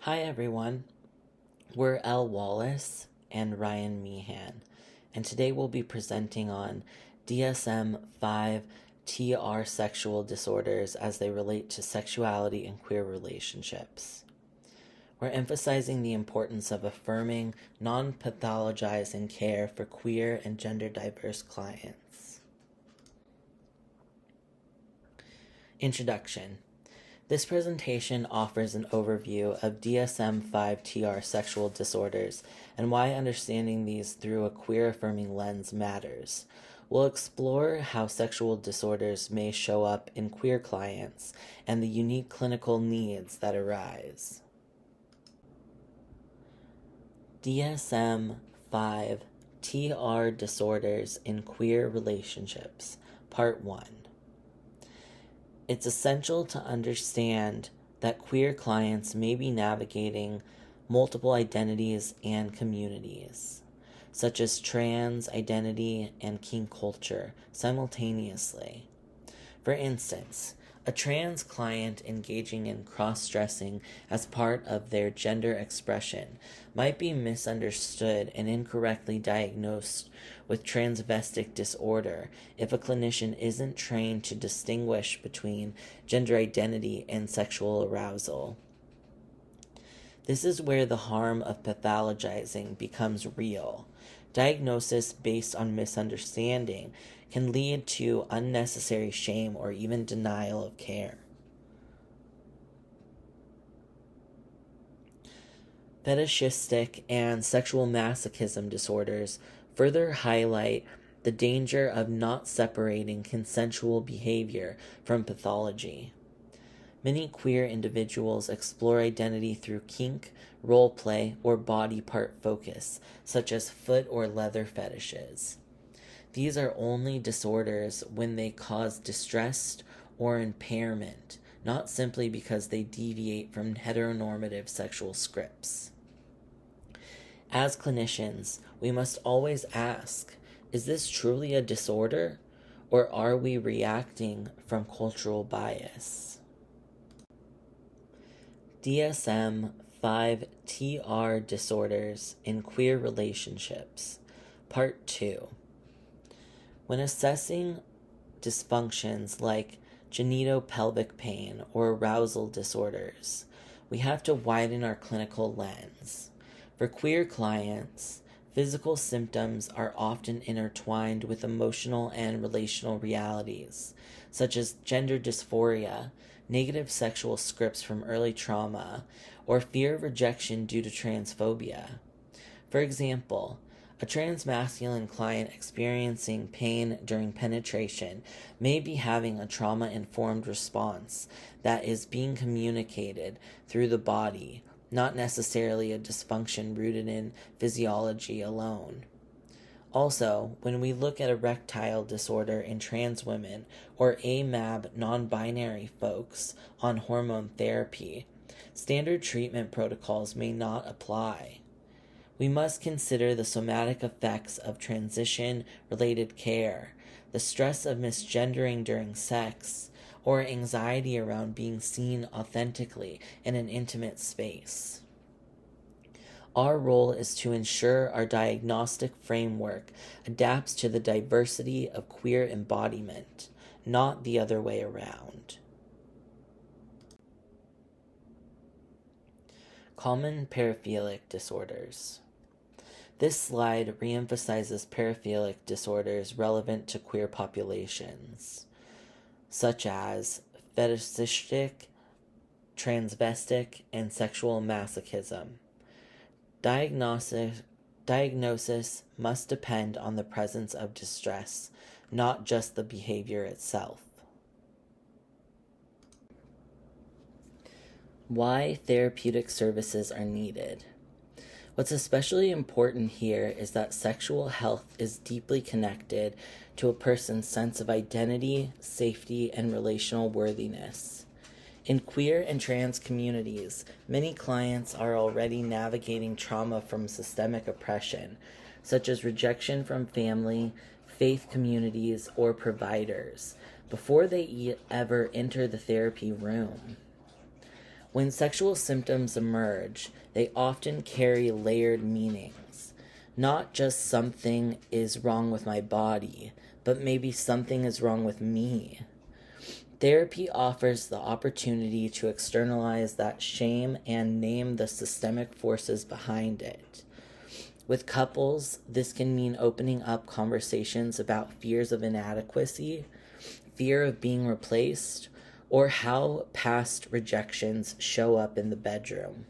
Hi everyone, we're Elle Wallace and Ryan Meehan, and today we'll be presenting on DSM-5 TR sexual disorders as they relate to sexuality and queer relationships. We're emphasizing the importance of affirming non-pathologizing care for queer and gender diverse clients. Introduction. This presentation offers an overview of DSM-5-TR sexual disorders and why understanding these through a queer-affirming lens matters. We'll explore how sexual disorders may show up in queer clients and the unique clinical needs that arise. DSM-5-TR disorders in queer relationships, Part 1. It's essential to understand that queer clients may be navigating multiple identities and communities, such as trans identity and kink culture, simultaneously. For instance, a trans client engaging in cross-dressing as part of their gender expression might be misunderstood and incorrectly diagnosed with transvestic disorder if a clinician isn't trained to distinguish between gender identity and sexual arousal. This is where the harm of pathologizing becomes real. Diagnosis based on misunderstanding can lead to unnecessary shame or even denial of care. Fetishistic and sexual masochism disorders further highlight the danger of not separating consensual behavior from pathology. Many queer individuals explore identity through kink, role play, or body part focus, such as foot or leather fetishes. These are only disorders when they cause distress or impairment, not simply because they deviate from heteronormative sexual scripts. As clinicians, we must always ask, is this truly a disorder, or are we reacting from cultural bias? DSM-5-TR disorders in queer relationships, Part 2. When assessing dysfunctions like genitopelvic pain or arousal disorders, we have to widen our clinical lens. For queer clients, physical symptoms are often intertwined with emotional and relational realities, such as gender dysphoria, negative sexual scripts from early trauma, or fear of rejection due to transphobia. For example, a transmasculine client experiencing pain during penetration may be having a trauma-informed response that is being communicated through the body, not necessarily a dysfunction rooted in physiology alone. Also, when we look at erectile disorder in trans women or AMAB non-binary folks on hormone therapy, standard treatment protocols may not apply. We must consider the somatic effects of transition-related care, the stress of misgendering during sex, or anxiety around being seen authentically in an intimate space. Our role is to ensure our diagnostic framework adapts to the diversity of queer embodiment, not the other way around. Common paraphilic disorders. This slide reemphasizes paraphilic disorders relevant to queer populations, such as fetishistic, transvestic, and sexual masochism. Diagnosis must depend on the presence of distress, not just the behavior itself. Why therapeutic services are needed. What's especially important here is that sexual health is deeply connected to a person's sense of identity, safety, and relational worthiness. In queer and trans communities, many clients are already navigating trauma from systemic oppression, such as rejection from family, faith communities, or providers, before they ever enter the therapy room. When sexual symptoms emerge, they often carry layered meanings. Not just something is wrong with my body, but maybe something is wrong with me. Therapy offers the opportunity to externalize that shame and name the systemic forces behind it. With couples, this can mean opening up conversations about fears of inadequacy, fear of being replaced, or how past rejections show up in the bedroom.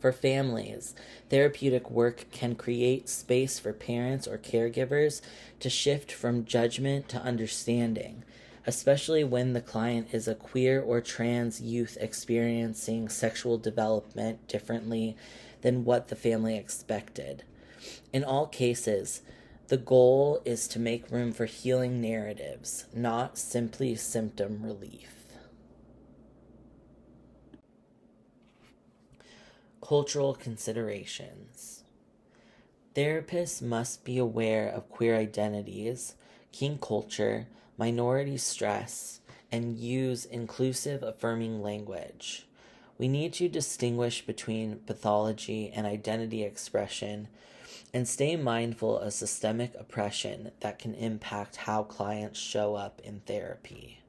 For families, therapeutic work can create space for parents or caregivers to shift from judgment to understanding, especially when the client is a queer or trans youth experiencing sexual development differently than what the family expected. In all cases, the goal is to make room for healing narratives, not simply symptom relief. Cultural considerations. Therapists must be aware of queer identities, kink culture, minority stress, and use inclusive, affirming language. We need to distinguish between pathology and identity expression and stay mindful of systemic oppression that can impact how clients show up in therapy.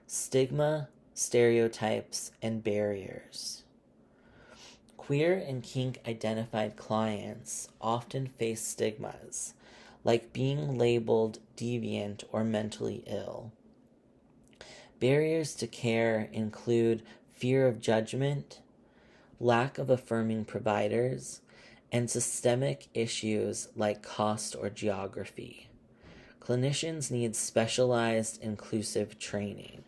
Stigma, stereotypes, and barriers. Queer and kink identified clients often face stigmas, like being labeled deviant or mentally ill. Barriers to care include fear of judgment, lack of affirming providers, and systemic issues like cost or geography. Clinicians need specialized inclusive training.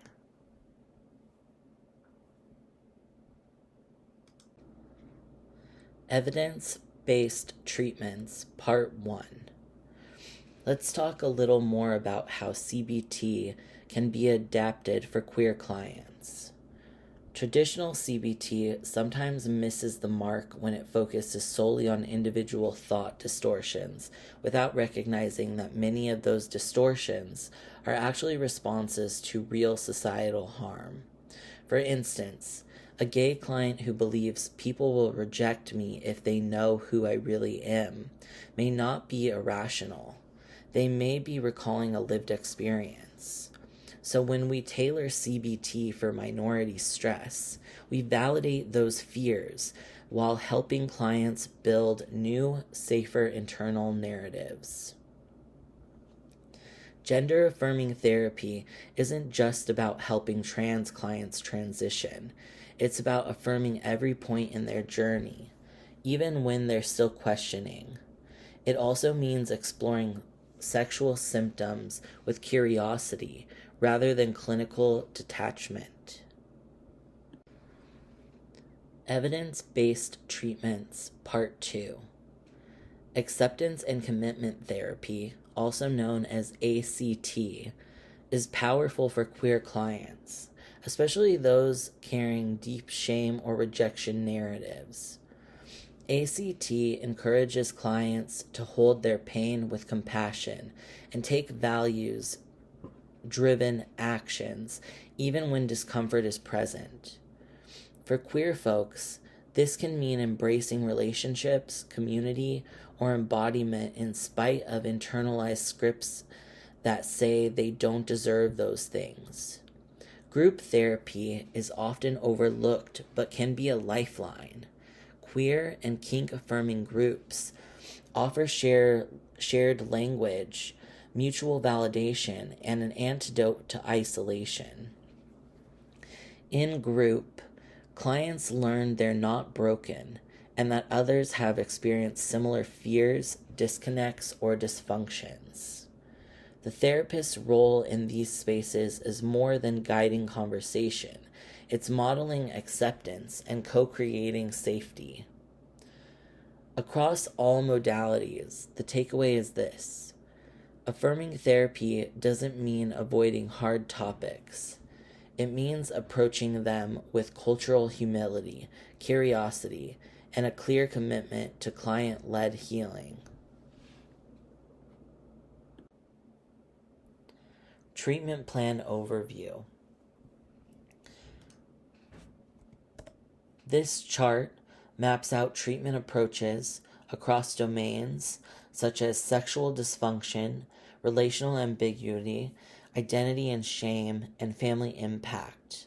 Evidence-based treatments, Part 1. Let's talk a little more about how CBT can be adapted for queer clients. Traditional CBT sometimes misses the mark when it focuses solely on individual thought distortions without recognizing that many of those distortions are actually responses to real societal harm. For instance, a gay client who believes people will reject me if they know who I really am may not be irrational. They may be recalling a lived experience. So when we tailor CBT for minority stress, we validate those fears while helping clients build new, safer internal narratives. Gender-affirming therapy isn't just about helping trans clients transition. It's about affirming every point in their journey, even when they're still questioning. It also means exploring sexual symptoms with curiosity rather than clinical detachment. Evidence-based treatments, Part 2. Acceptance and commitment therapy, also known as ACT, is powerful for queer clients, especially those carrying deep shame or rejection narratives. ACT encourages clients to hold their pain with compassion and take values-driven actions even when discomfort is present. For queer folks, this can mean embracing relationships, community, or embodiment in spite of internalized scripts that say they don't deserve those things. Group therapy is often overlooked but can be a lifeline. Queer and kink-affirming groups offer shared language, mutual validation, and an antidote to isolation. In group, clients learn they're not broken and that others have experienced similar fears, disconnects, or dysfunctions. The therapist's role in these spaces is more than guiding conversation. It's modeling acceptance and co-creating safety. Across all modalities, the takeaway is this: affirming therapy doesn't mean avoiding hard topics. It means approaching them with cultural humility, curiosity, and a clear commitment to client-led healing. Treatment plan overview. This chart maps out treatment approaches across domains such as sexual dysfunction, relational ambiguity, identity and shame, and family impact,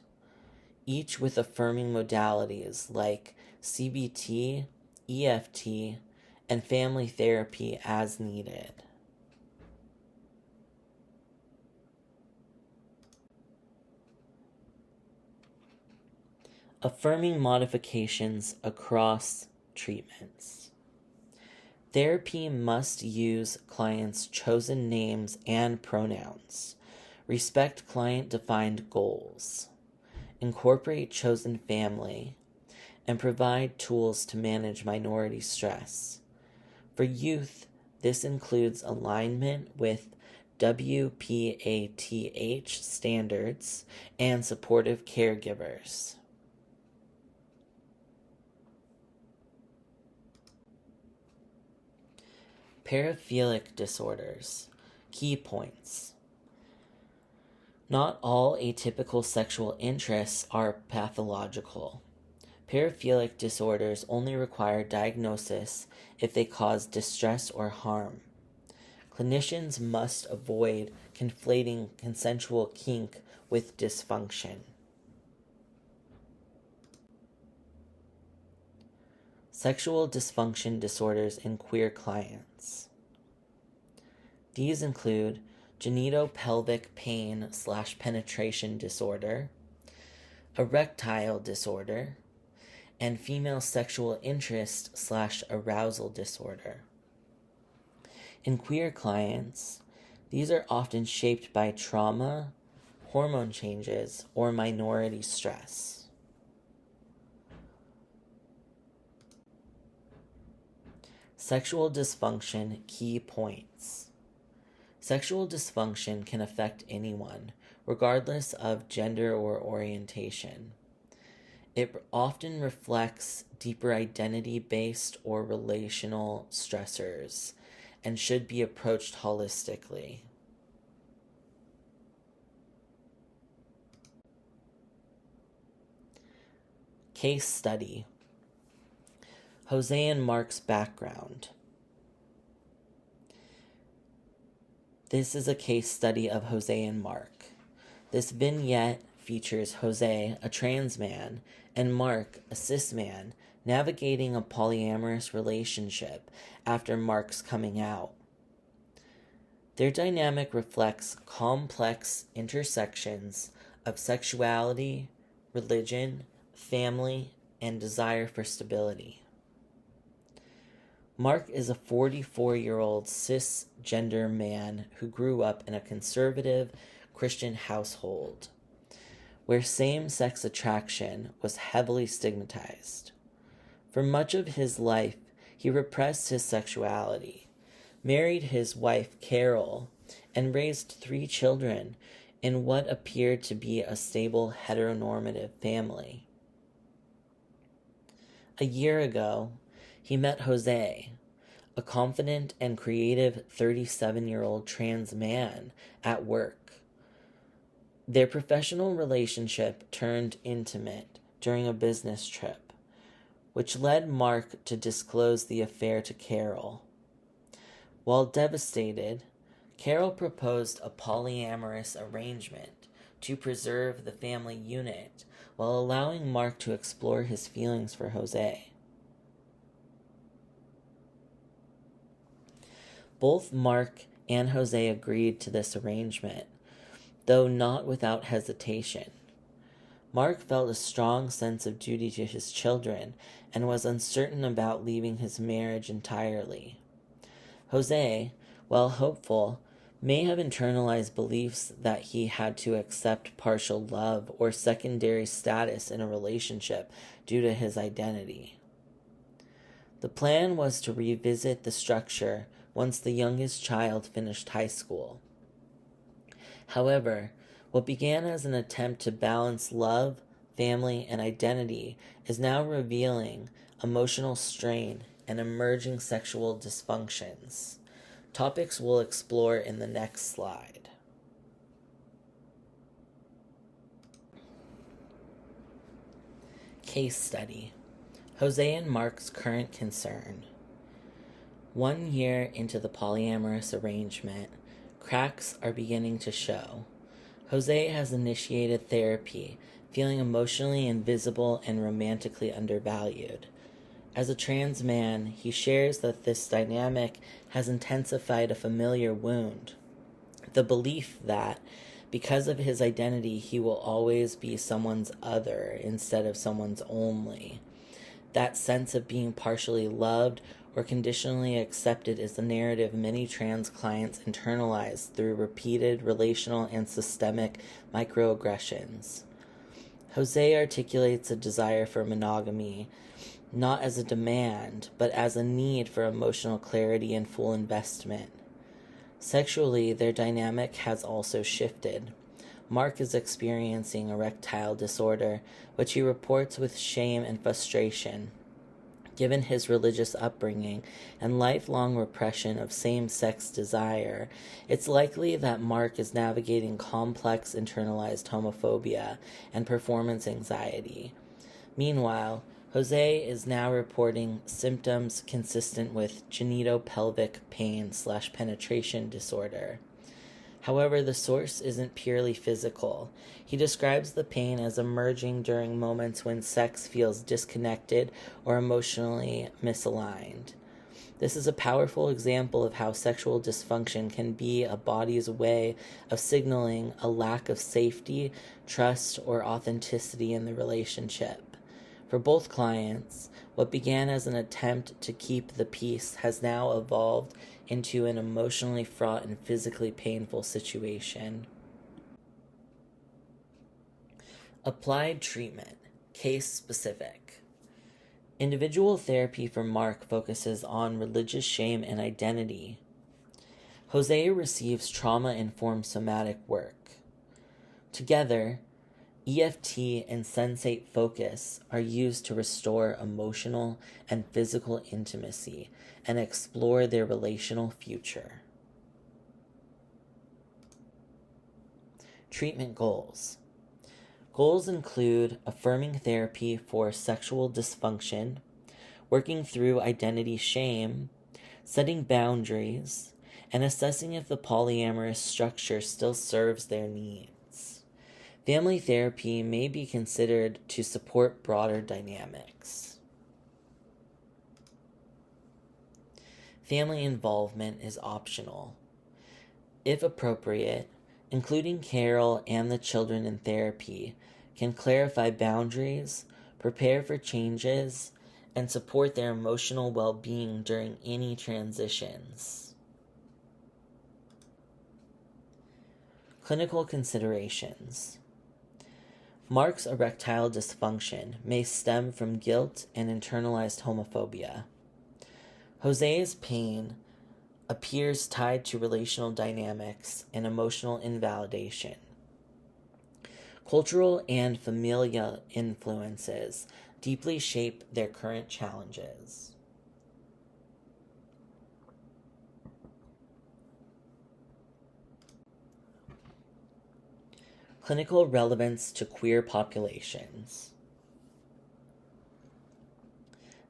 each with affirming modalities like CBT, EFT, and family therapy as needed. Affirming modifications across treatments. Therapy must use clients' chosen names and pronouns, respect client-defined goals, incorporate chosen family, and provide tools to manage minority stress. For youth, this includes alignment with WPATH standards and supportive caregivers. Paraphilic disorders. Key points. Not all atypical sexual interests are pathological. Paraphilic disorders only require diagnosis if they cause distress or harm. Clinicians must avoid conflating consensual kink with dysfunction. Sexual dysfunction disorders in queer clients. These include genitopelvic pain/penetration disorder, erectile disorder, and female sexual interest/arousal disorder. In queer clients, these are often shaped by trauma, hormone changes, or minority stress. Sexual dysfunction key points. Sexual dysfunction can affect anyone, regardless of gender or orientation. It often reflects deeper identity-based or relational stressors and should be approached holistically. Case study. Jose and Mark's background. This is a case study of Jose and Mark. This vignette features Jose, a trans man, and Mark, a cis man, navigating a polyamorous relationship after Mark's coming out. Their dynamic reflects complex intersections of sexuality, religion, family, and desire for stability. Mark is a 44-year-old cisgender man who grew up in a conservative Christian household where same-sex attraction was heavily stigmatized. For much of his life, he repressed his sexuality, married his wife Carol, and raised 3 children in what appeared to be a stable heteronormative family. A year ago, he met Jose, a confident and creative 37-year-old trans man, at work. Their professional relationship turned intimate during a business trip, which led Mark to disclose the affair to Carol. While devastated, Carol proposed a polyamorous arrangement to preserve the family unit while allowing Mark to explore his feelings for Jose. Both Mark and Jose agreed to this arrangement, though not without hesitation. Mark felt a strong sense of duty to his children and was uncertain about leaving his marriage entirely. Jose, while hopeful, may have internalized beliefs that he had to accept partial love or secondary status in a relationship due to his identity. The plan was to revisit the structure once the youngest child finished high school. However, what began as an attempt to balance love, family, and identity is now revealing emotional strain and emerging sexual dysfunctions, topics we'll explore in the next slide. Case study: Jose and Mark's current concern. 1 year into the polyamorous arrangement, cracks are beginning to show. Jose has initiated therapy, feeling emotionally invisible and romantically undervalued. As a trans man, he shares that this dynamic has intensified a familiar wound, the belief that because of his identity, he will always be someone's other instead of someone's only. That sense of being partially loved or conditionally accepted is the narrative many trans clients internalize through repeated relational and systemic microaggressions. Jose articulates a desire for monogamy, not as a demand, but as a need for emotional clarity and full investment. Sexually, their dynamic has also shifted. Mark is experiencing erectile disorder, which he reports with shame and frustration. Given his religious upbringing and lifelong repression of same-sex desire, it's likely that Mark is navigating complex internalized homophobia and performance anxiety. Meanwhile, Jose is now reporting symptoms consistent with genitopelvic pain/penetration disorder. However, the source isn't purely physical. He describes the pain as emerging during moments when sex feels disconnected or emotionally misaligned. This is a powerful example of how sexual dysfunction can be a body's way of signaling a lack of safety, trust, or authenticity in the relationship. For both clients, what began as an attempt to keep the peace has now evolved into an emotionally fraught and physically painful situation. Applied treatment, case specific. Individual therapy for Mark focuses on religious shame and identity. Jose receives trauma-informed somatic work. Together, EFT and sensate focus are used to restore emotional and physical intimacy and explore their relational future. Treatment goals. Goals include affirming therapy for sexual dysfunction, working through identity shame, setting boundaries, and assessing if the polyamorous structure still serves their needs. Family therapy may be considered to support broader dynamics. Family involvement is optional. If appropriate, including Carol and the children in therapy can clarify boundaries, prepare for changes, and support their emotional well-being during any transitions. Clinical considerations. Mark's erectile dysfunction may stem from guilt and internalized homophobia. Jose's pain appears tied to relational dynamics and emotional invalidation. Cultural and familial influences deeply shape their current challenges. Clinical relevance to queer populations.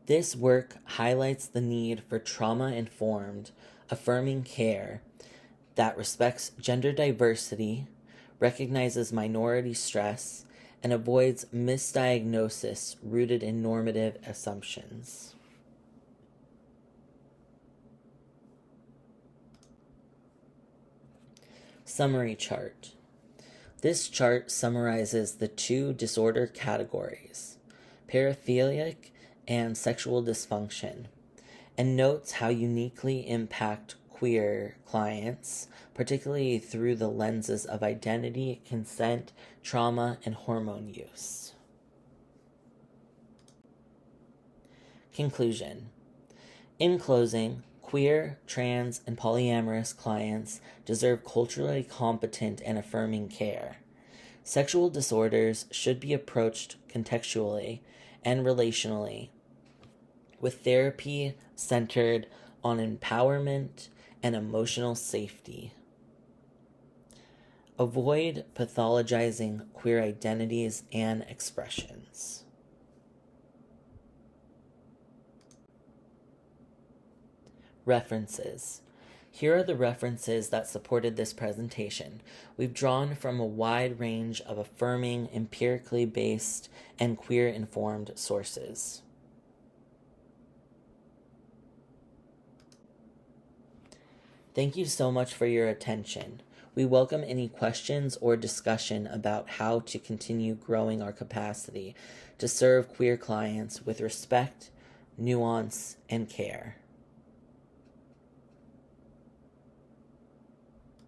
This work highlights the need for trauma-informed, affirming care that respects gender diversity, recognizes minority stress, and avoids misdiagnosis rooted in normative assumptions. Summary chart. This chart summarizes the 2 disorder categories, paraphilic and sexual dysfunction, and notes how uniquely impact queer clients, particularly through the lenses of identity, consent, trauma, and hormone use. Conclusion. In closing, queer, trans, and polyamorous clients deserve culturally competent and affirming care. Sexual disorders should be approached contextually and relationally, with therapy centered on empowerment and emotional safety. Avoid pathologizing queer identities and expressions. References. Here are the references that supported this presentation. We've drawn from a wide range of affirming, empirically based, and queer-informed sources. Thank you so much for your attention. We welcome any questions or discussion about how to continue growing our capacity to serve queer clients with respect, nuance, and care.